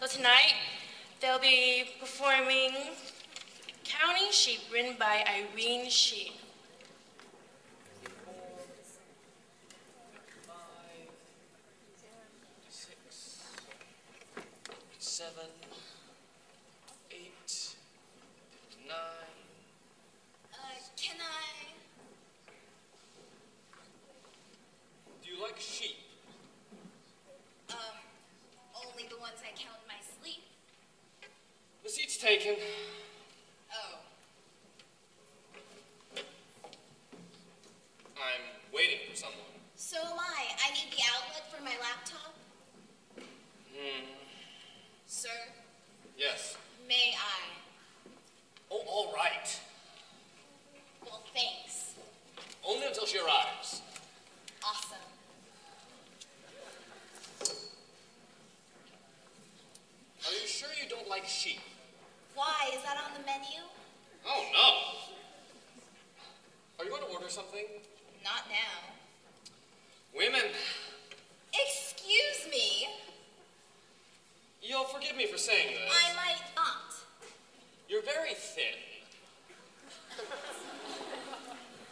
So tonight, they'll be performing Counting Sheep, written by Irene Sheen. 4, 5, 6, 7, 8, 9. Can I? Do you like sheep? Only the ones I count in my sleep. The seat's taken. Oh. I'm waiting for someone. So am I. I need the outlet for my laptop. Sir? Yes. May I? Oh, all right. Well, thanks. Only until she arrives. Awesome. Are you sure you don't like sheep? Why? Is that on the menu? Oh, no. Are you going to order something? Not now. Women. Excuse me. You'll forgive me for saying this. I might not. You're very thin.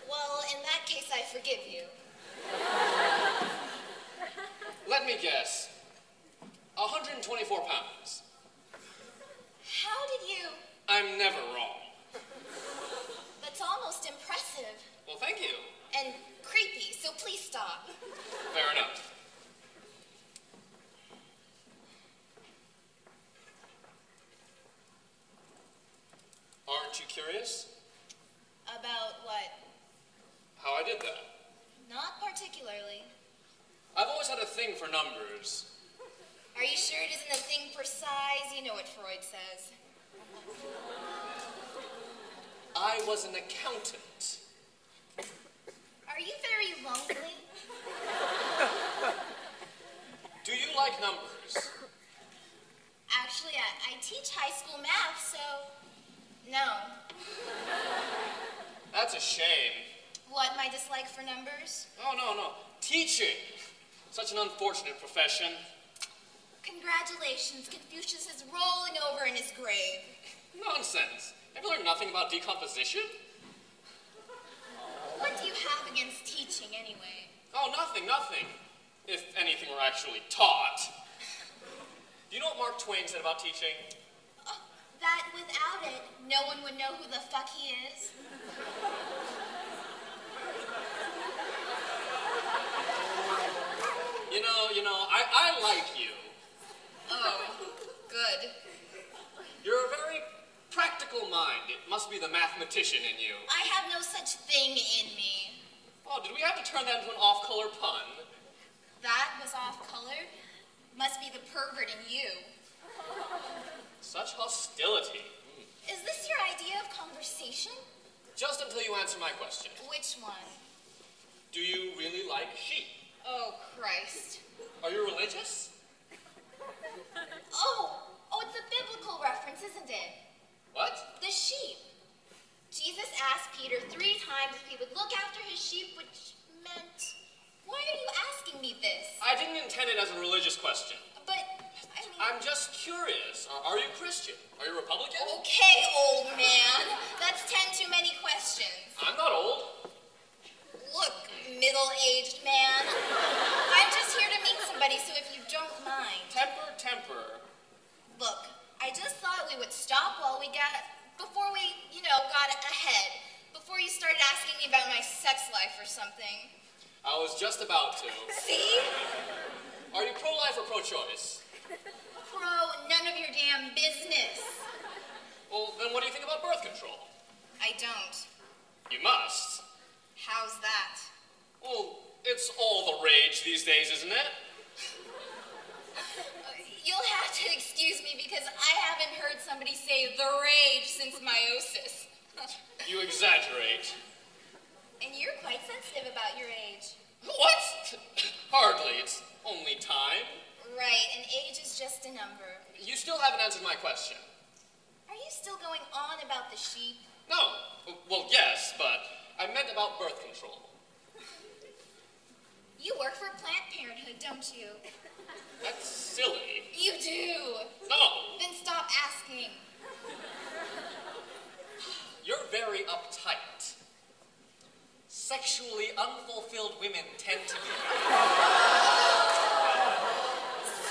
Well, in that case, I forgive you. Let me guess. 124 pounds. How did you? I'm never wrong. That's almost impressive. Well, thank you. And creepy, so please stop. Fair enough. Aren't you curious? About what? How I did that? Not particularly. I've always had a thing for numbers. Are you sure it isn't a thing for size? You know what Freud says. I was an accountant. Are you very lonely? Do you like numbers? Actually, I teach high school math, so no. That's a shame. What, my dislike for numbers? Oh, no. Teaching. Such an unfortunate profession. Congratulations, Confucius is rolling over in his grave. Nonsense. Have you learned nothing about decomposition? What do you have against teaching, anyway? Oh, nothing. If anything were actually taught. Do you know what Mark Twain said about teaching? That without it, no one would know who the fuck he is. You know, I like you. Oh, good. You're a very practical mind. It must be the mathematician in you. I have no such thing in me. Oh, did we have to turn that into an off-color pun? That was off-color? Must be the pervert in you. Such hostility. Is this your idea of conversation? Just until you answer my question. Which one? Do you really like sheep? Oh, Christ. Are you religious? Oh, it's a biblical reference, isn't it? What? The sheep. Jesus asked Peter 3 times if he would look after his sheep, which meant... Why are you asking me this? I didn't intend it as a religious question. But, I mean... I'm just curious. Are you Christian? Are you Republican? Okay, old man. That's 10 too many questions. I'm not old. Look, middle-aged man. I'm just here to meet somebody, so if you don't mind... Temper. Look, I just thought we would stop before we got ahead. Before you started asking me about my sex life or something. I was just about to. See? Are you pro-life or pro-choice? None of your damn business. Well, then what do you think about birth control? I don't. You must. How's that? Well, it's all the rage these days, isn't it? You'll have to excuse me because I haven't heard somebody say the rage since meiosis. You exaggerate. And you're quite sensitive about your age. What? Hardly. It's only time. Right, and age is just a number. You still haven't answered my question. Are you still going on about the sheep? No. Well, yes, but I meant about birth control. You work for Planned Parenthood, don't you? That's silly. You do. No. very uptight. Sexually unfulfilled women tend to be.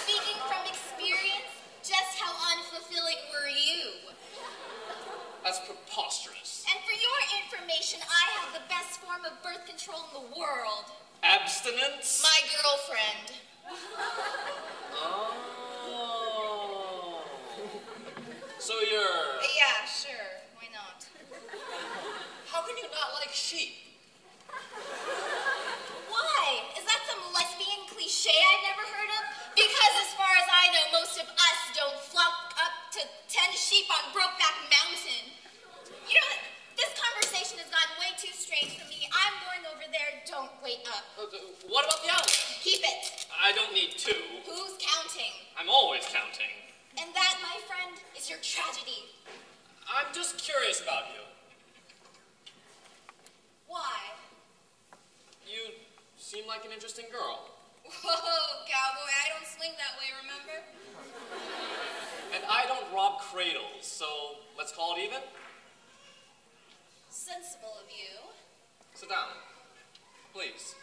Speaking from experience, just how unfulfilling were you? That's preposterous. And for your information, I have the best form of birth control in the world. Abstinence? My girlfriend. Oh. So you're... Yeah, sure. Why not? How can you not like sheep? Why? Is that some lesbian cliche I've never heard of? Because as far as I know, most of us don't flock up to 10 sheep on Brokeback Mountain. You know, this conversation has gotten way too strange for me. I'm going over there. Don't wait up. What about the outlet? Keep it. I don't need two. Who's counting? I'm always counting. And that, my friend, is your tragedy. I'm just curious about you. Why? You seem like an interesting girl. Whoa, cowboy, I don't swing that way, remember? And I don't rob cradles, so let's call it even? Sensible of you. Sit down, please.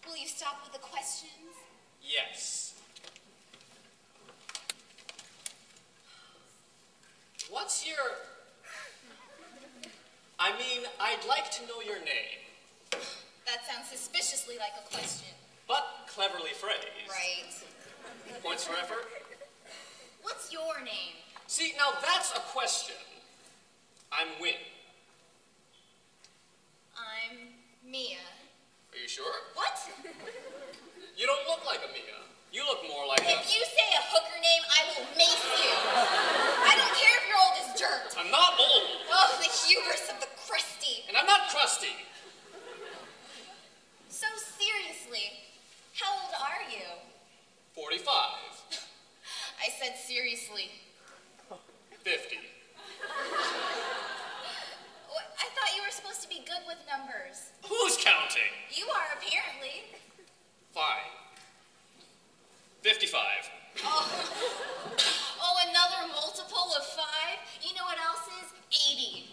Will you stop with the questions? Yes. What's your... I'd like to know your name. That sounds suspiciously like a question. But cleverly phrased. Right. Points for effort? What's your name? See, now that's a question. I'm Win. I'm Mia. Are you sure? What? You don't look like a Mia. You look more like If you say a hooker name, I will mace you. I don't care if you're old as dirt. I'm not old. Oh, the hubris of the crusty. And I'm not crusty. So seriously, how old are you? 45. I said seriously. 50. I thought you were supposed to be good with numbers. Who's counting? You are, apparently. Fine. 55. Oh, another multiple of 5? You know what else is? 80.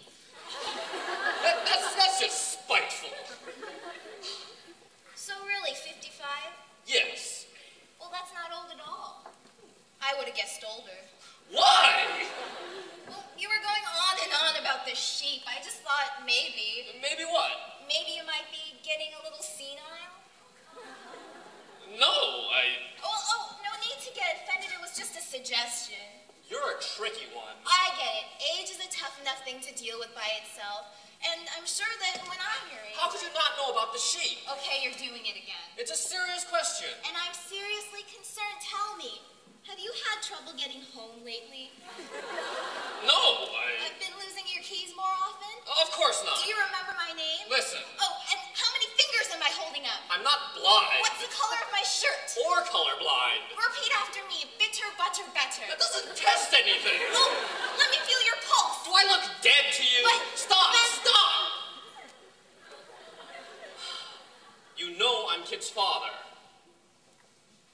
That's just spiteful. So really, 55? Yes. Well, that's not old at all. I would have guessed older. Why? Well, you were going on about the sheep. I just thought maybe. Maybe what? Maybe you might be getting a little senile. No, Oh, no need to get offended. It was just a suggestion. You're a tricky one. I get it. Age is a tough enough thing to deal with by itself. And I'm sure that when I'm your age... How could you not know about the sheep? Okay, you're doing it again. It's a serious question. And I'm seriously concerned. Tell me, have you had trouble getting home lately? No, I've been losing your keys more often? Of course not. Do you remember my name? Listen. Oh, and how many fingers am I holding up? I'm not blind. What's the color of my shirt? Or colorblind. Repeat after me. Bitter, butter, better. That doesn't test anything. Oh, let me feel your pulse. Do I look dead to you? But Stop! then- Stop! You know I'm Kit's father.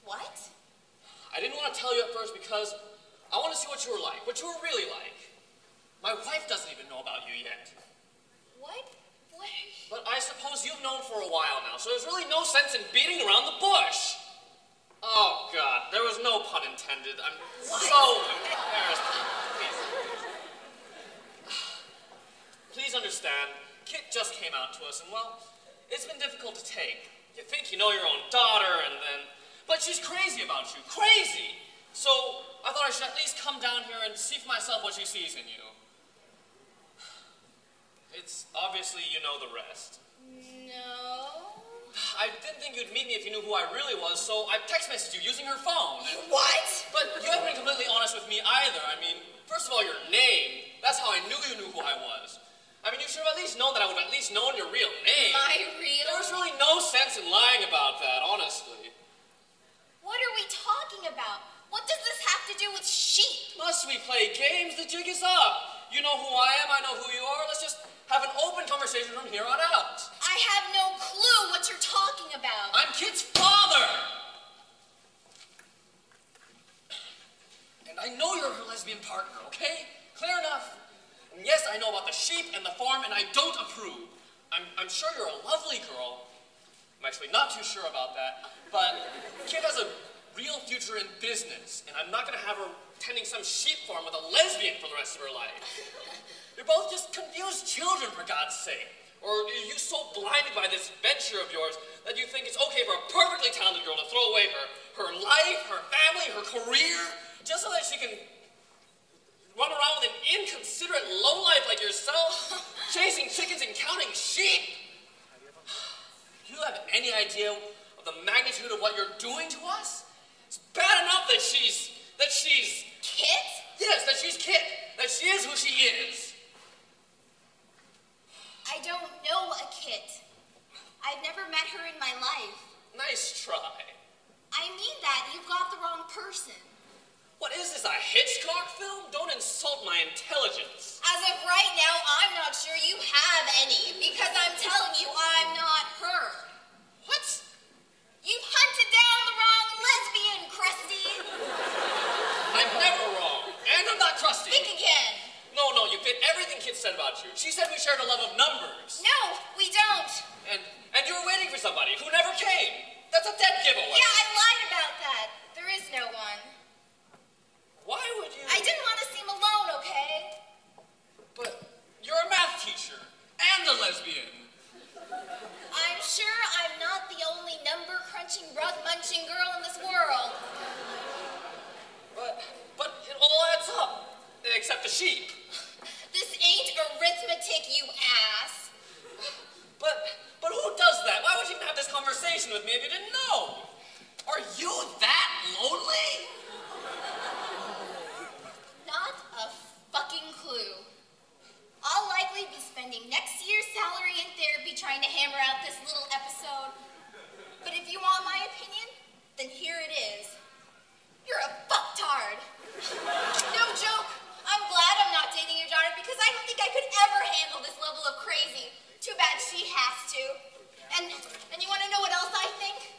What? I didn't want to tell you at first because I want to see what you were like, what you were really like. My wife doesn't even know about you yet. What? What? But I suppose you've known for a while now, so there's really no sense in beating around the bush. Oh, God, there was no pun intended. I'm so embarrassed. Please understand, Kit just came out to us, and well, it's been difficult to take. You think you know your own daughter, and then... But she's crazy about you, crazy! So, I thought I should at least come down here and see for myself what she sees in you. It's obviously you know the rest. No. I didn't think you'd meet me if you knew who I really was, so I text messaged you using her phone. What? But you haven't been completely honest with me either. I mean, first of all, your name. That's how I knew you knew who I was. I mean, you should have at least known that I would have at least known your real name. My real? There was really no sense in lying about that, honestly. What are we talking about? What does this have to do with sheep? Must we play games? The jig is up. You know who I am, I know who you are. Let's just have an open conversation from here on out. I have no clue what you're talking about. I'm Kit's father! And I know you're her lesbian partner, okay? Clear enough? And yes, I know about the sheep and the farm, and I don't approve. I'm sure you're a lovely girl. I'm actually not too sure about that, but Kit has a real future in business, and I'm not gonna have her tending some sheep farm with a lesbian for the rest of her life. You're both just confused children, for God's sake. Or are you so blinded by this venture of yours that you think it's okay for a perfectly talented girl to throw away her life, her family, her career, just so that she can run around with an inconsiderate lowlife like yourself, chasing chickens and counting sheep? Do you have any idea of the magnitude of what you're doing to us? It's bad enough that she's Kit? Yes, that she's Kit. That she is who she is. I don't know a Kit. I've never met her in my life. Nice try. I mean that. You've got the wrong person. What is this, a Hitchcock film? Don't insult my intelligence. As of right now, I'm not sure you have any, because I'm telling you I'm not her. What? You've hunted down the wrong lesbian, Krusty. I'm never wrong. And I'm not crusty. Think again. No, you fit everything Kit said about you. She said we shared a love of numbers. No, we don't. And you were waiting for somebody who never came. That's a dead giveaway. Yeah, I lied about that. There is no one. Why would you? I didn't want to seem alone, okay? But you're a math teacher and a lesbian. I'm sure I'm not the only number-crunching, rug-munching girl in this world. But it all adds up, except the sheep. This ain't arithmetic, you ass. But who does that? Why would you even have this conversation with me if you didn't know? Are you that lonely? Not a fucking clue. I'll likely be spending next year's salary in therapy trying to hammer out this little episode. But if you want my opinion, then here it is. You're a fucktard. No joke. I'm glad I'm not dating your daughter because I don't think I could ever handle this level of crazy. Too bad she has to. And you want to know what else I think?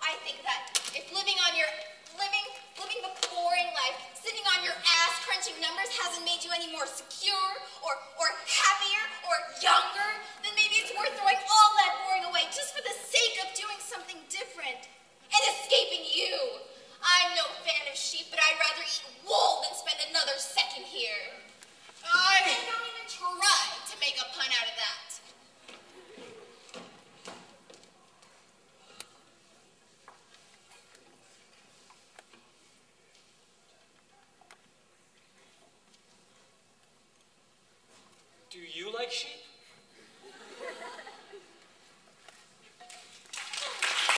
I think that if living the boring life, sitting on your ass crunching numbers hasn't made you any more secure or happier or younger, then maybe it's worth throwing all that boring away just for the sake of doing something different and escaping you. I'm no fan of sheep, but I'd rather eat wool than spend another second here. And don't even try to make a pun out of that. Do you like sheep?